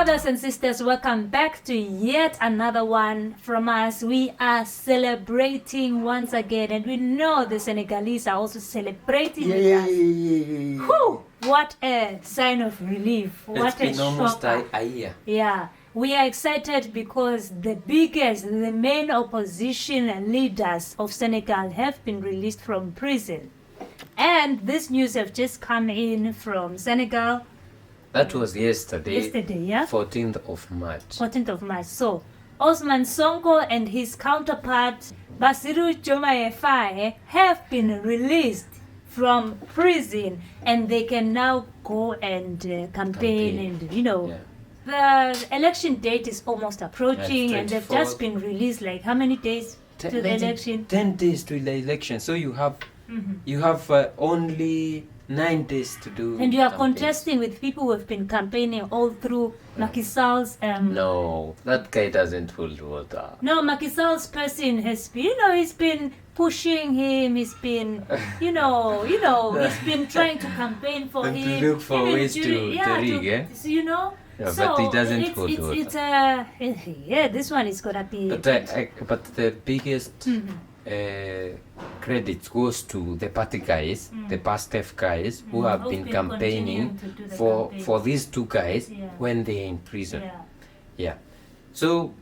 Brothers and sisters, welcome back to yet another one from us. We are celebrating once again, and we know the Senegalese are also celebrating with us. Whew, what a sign of relief. What it's been a almost shocker. a year. Yeah, we are excited because the main opposition leaders of Senegal have been released from prison. And this news have just come in from Senegal. That was yesterday. Yesterday, yeah? 14th of March. 14th of March. So, Ousmane Sonko and his counterpart, Bassirou Diomaye Faye, have been released from prison and they can now go and campaign. And, you know, the election date is almost approaching and they've just been released. Like, how many days to the election? 10 days to the election. So you have only 9 days to do. And you are campaign. contesting with people who have been campaigning all through Macky Sall's. No, that guy doesn't hold water. No, Macky Sall's person has been, he's been pushing him. He's been, he's been trying to campaign for And him. to look for ways to rig, eh? Yeah, so but he doesn't hold water. This one is gonna be. But the biggest credit goes to the party guys, the PASTEF guys, who have been campaigning for these two guys when they're in prison. Yeah. So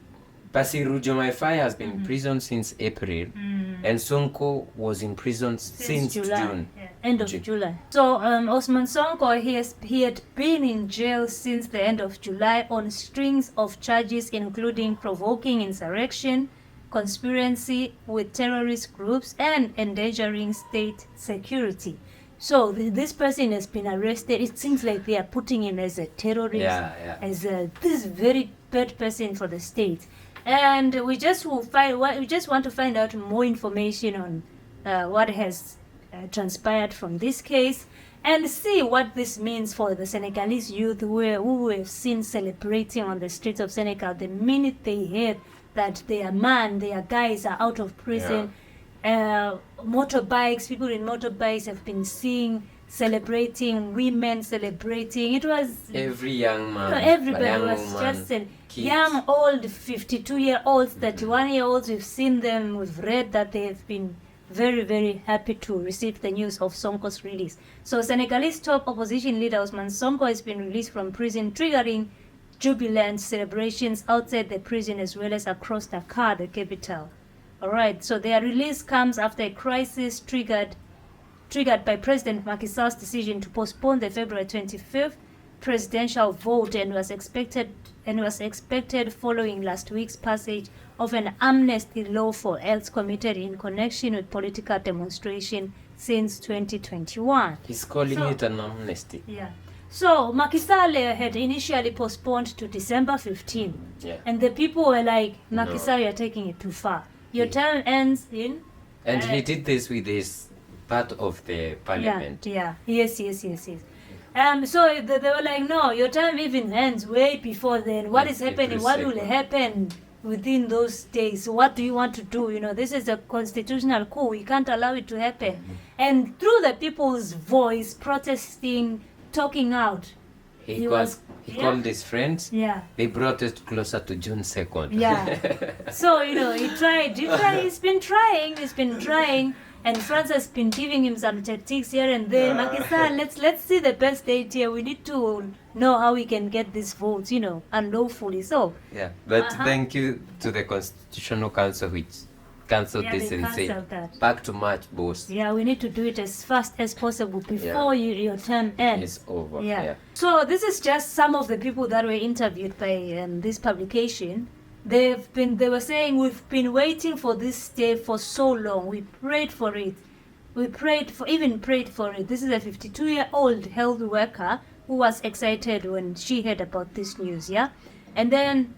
Bassirou Diomaye Faye has been in prison since April, and Sonko was in prison since June. End of July. So Ousmane Sonko, he had been in jail since the end of July on strings of charges including provoking insurrection, conspiracy with terrorist groups, and endangering state security. So this person has been arrested. It seems like they are putting him as a terrorist, as this very bad person for the state. And we just want to find out more information on what has transpired from this case, and see what this means for the Senegalese youth who we have seen celebrating on the streets of Senegal the minute they heard that their guys are out of prison. Motorbikes, people in motorbikes have been celebrating, women celebrating. It was every young man, everybody was just young, old, 52-year-olds, 31-year-olds. We've seen them, we've read that they have been very, very happy to receive the news of Sonko's release. So Senegalese top opposition leader Ousmane Sonko has been released from prison, triggering jubilant celebrations outside the prison as well as across Dakar, the capital. All right, so their release comes after a crisis triggered by President Macky Sall's decision to postpone the February 25th presidential vote and was expected following last week's passage of an amnesty law for acts committed in connection with political demonstration since 2021. He's calling it an amnesty. Yeah. So Macky Sall had initially postponed to December 15, and the people were like, Macky Sall, you're taking it too far. Your term ends in... And he did this with his part of the parliament. Yes. So they were like, no, your term even ends way before then. What is happening? What will happen within those days? What do you want to do? This is a constitutional coup. We can't allow it to happen. And through the people's voice, protesting, talking out, he called his friends. They brought it closer to June 2nd. So he tried. He's been trying, and France has been giving him some tactics here and there. Macky Sall, let's see the best date here. We need to know how we can get these votes, unlawfully. So but thank you to the Constitutional Council which cancelled this and said back to March, boss. We need to do it as fast as possible before your term ends. It's over. So this is just some of the people that were interviewed by this publication. They were saying, we've been waiting for this day for so long. We prayed for it. We prayed for it. This is a 52-year-old health worker who was excited when she heard about this news. And then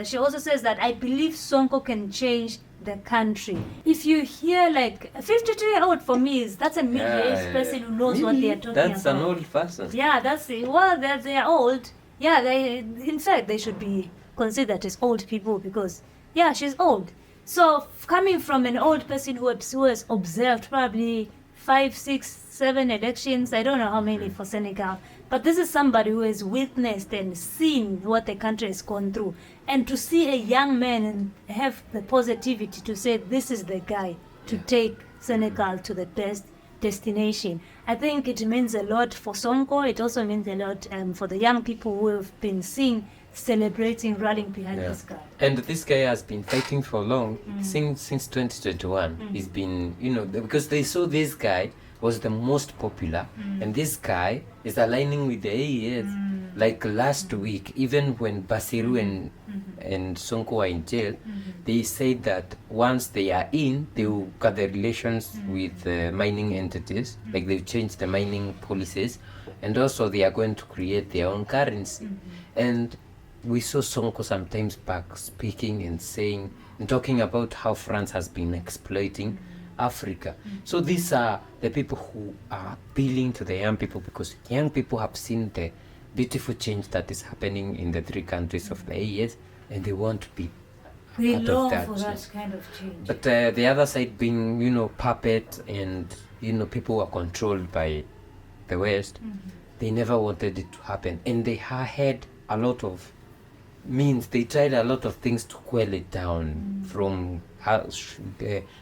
she also says that I believe Sonko can change the country. If you hear like a 52-year-old, for me that's a middle-aged person who knows what they are talking about. That's an old person. They're old. In fact they should be considered as old people because she's old. So coming from an old person who has observed probably 5, 6, 7 elections, I don't know how many for Senegal, But this is somebody who has witnessed and seen what the country has gone through. And to see a young man and have the positivity to say, this is the guy to take Senegal to the best destination. I think it means a lot for Sonko. It also means a lot for the young people who have been seen celebrating, rallying behind this guy. And this guy has been fighting for long, since 2021. He's been, because they saw this guy was the most popular, and this guy is aligning with the AES. Like last week, even when Bassirou and Sonko were in jail, they said that once they are in, they will cut their relations with mining entities, like they've changed the mining policies, and also they are going to create their own currency. And we saw Sonko sometimes back speaking and saying and talking about how France has been exploiting Africa. So these are the people who are appealing to the young people, because young people have seen the beautiful change that is happening in the 3 countries of the AES, and they want to be part of that. For that kind of change. But the other side being, puppet and, people who are controlled by the West, they never wanted it to happen. And they had a lot of means. They tried a lot of things to quell it down, from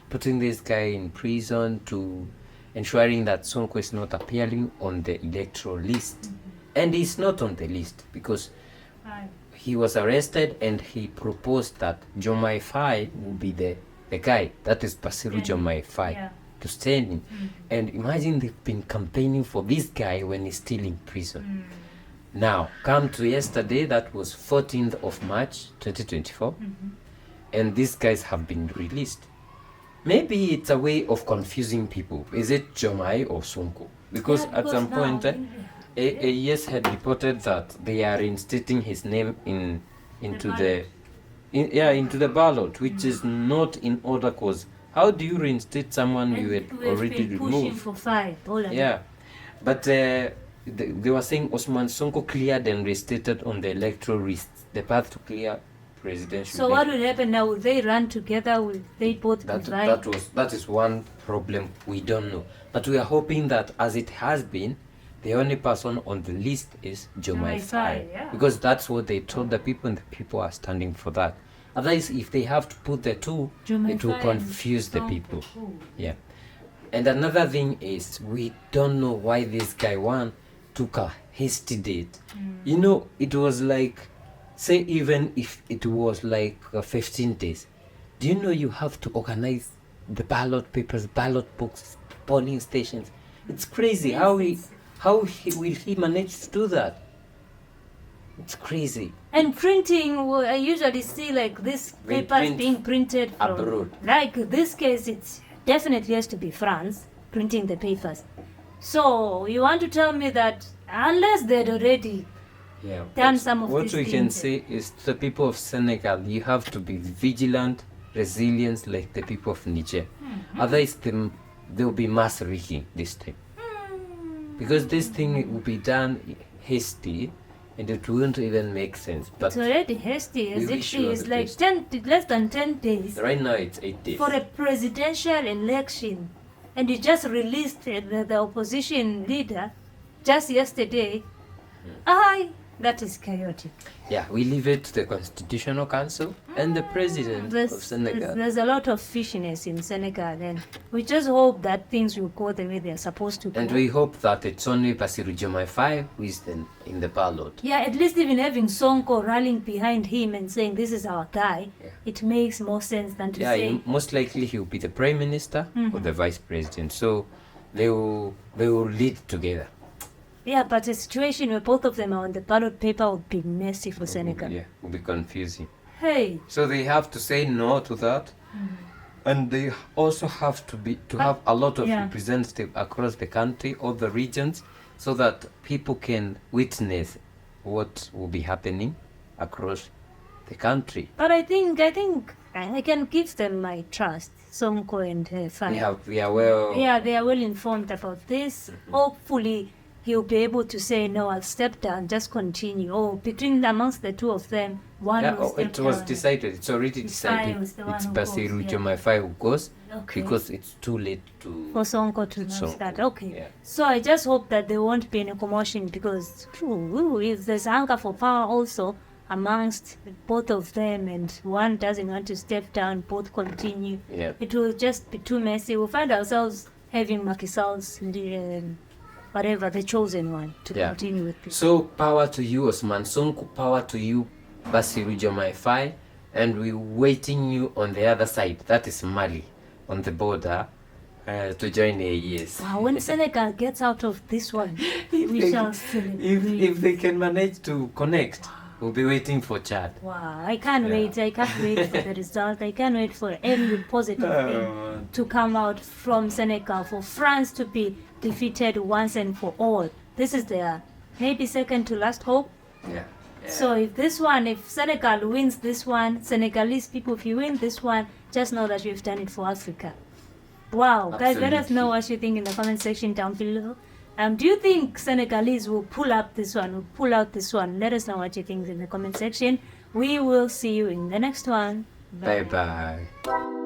putting this guy in prison to ensuring that Sonko is not appearing on the electoral list. And he's not on the list because he was arrested, and he proposed that Diomaye Faye will be the guy, that is Bassirou Diomaye Faye, to stand in. And imagine they've been campaigning for this guy when he's still in prison. Now, come to yesterday, that was 14th of March 2024, and these guys have been released. Maybe it's a way of confusing people. Is it Diomaye or Sonko? Because at some point, AES had reported that they are reinstating his name into the ballot, which is not in order. Cause how do you reinstate someone you had already removed? For 5. But they were saying Ousmane Sonko cleared and restated on the electoral list, the path to clear presidential. So what will happen now? Will they run together? Will they both combine? That is one problem we don't know. But we are hoping that, as it has been, the only person on the list is Diomaye Faye, because that's what they told the people, and the people are standing for that. Otherwise, if they have to put the two, it will confuse the people. Yeah. And another thing is, we don't know why this guy took a hasty date. It was like, say, even if it was like 15 days, do you know you have to organize the ballot papers, ballot books, polling stations? It's crazy. How will he manage to do that? It's crazy. And printing, I usually see like this papers being printed from abroad. Like this case, it definitely has to be France printing the papers. So you want to tell me that unless they'd already done some of what these we things, can say is, to the people of Senegal, you have to be vigilant, resilient, like the people of Niger. Otherwise, there will be mass rigging this time. Because this thing will be done hasty, and it won't even make sense. But it's already hasty, as it is like less than 10 days. Right now it's 8 days. For a presidential election. And you just released the opposition leader just yesterday. That is chaotic. Yeah, we leave it to the Constitutional Council and the President of Senegal. There's a lot of fishiness in Senegal, and we just hope that things will go the way they're supposed to go. And we hope that it's only Bassirou Diomaye Faye who is in the ballot. Yeah, at least even having Sonko rallying behind him and saying, this is our guy, it makes more sense than to say... most likely he'll be the Prime Minister or the Vice President. So they will lead together. Yeah, but a situation where both of them are on the ballot paper would be messy for Senegal. Yeah, would be confusing. Hey. So they have to say no to that, and they also have to have a lot of representatives across the country, all the regions, so that people can witness what will be happening across the country. But I think I can give them my trust, Sonko and Faye. They are well. Yeah, they are well informed about this. Hopefully, he'll be able to say, no, I'll step down, just continue. Or between amongst the two of them, one will step it was down. decided. It's already decided. was the one It's who goes, Bassirou yeah. Diomaye Faye who goes Okay. because it's too late to. For Sonko to announce Sonko, that. Okay. yeah. So I just hope that there won't be any commotion because if there's hunger for power also amongst both of them and one doesn't want to step down, both continue. Yeah. It will just be too messy. We'll find ourselves having Macky Sall's whatever, the chosen one to Yeah. continue with this. So power to you, Ousmane Sonko. Power to you, Bassirou Diomaye Faye. And we're waiting you on the other side. That is Mali, on the border, to join AES. Wow, when Senegal gets out of this one, we shall celebrate. If they can manage to connect, we'll be waiting for Chad. Wow, I can't Yeah. wait. I can't wait for the result. I can't wait for every positive thing to come out from Senegal, for France to be defeated once and for all. This is their maybe second to last hope. Yeah. So if Senegal wins this one, Senegalese people, if you win this one, just know that you've done it for Africa. Wow, guys, let us know what you think in the comment section down below. Do you think Senegalese will pull out this one? Let us know what you think in the comment section. We will see you in the next one. Bye bye.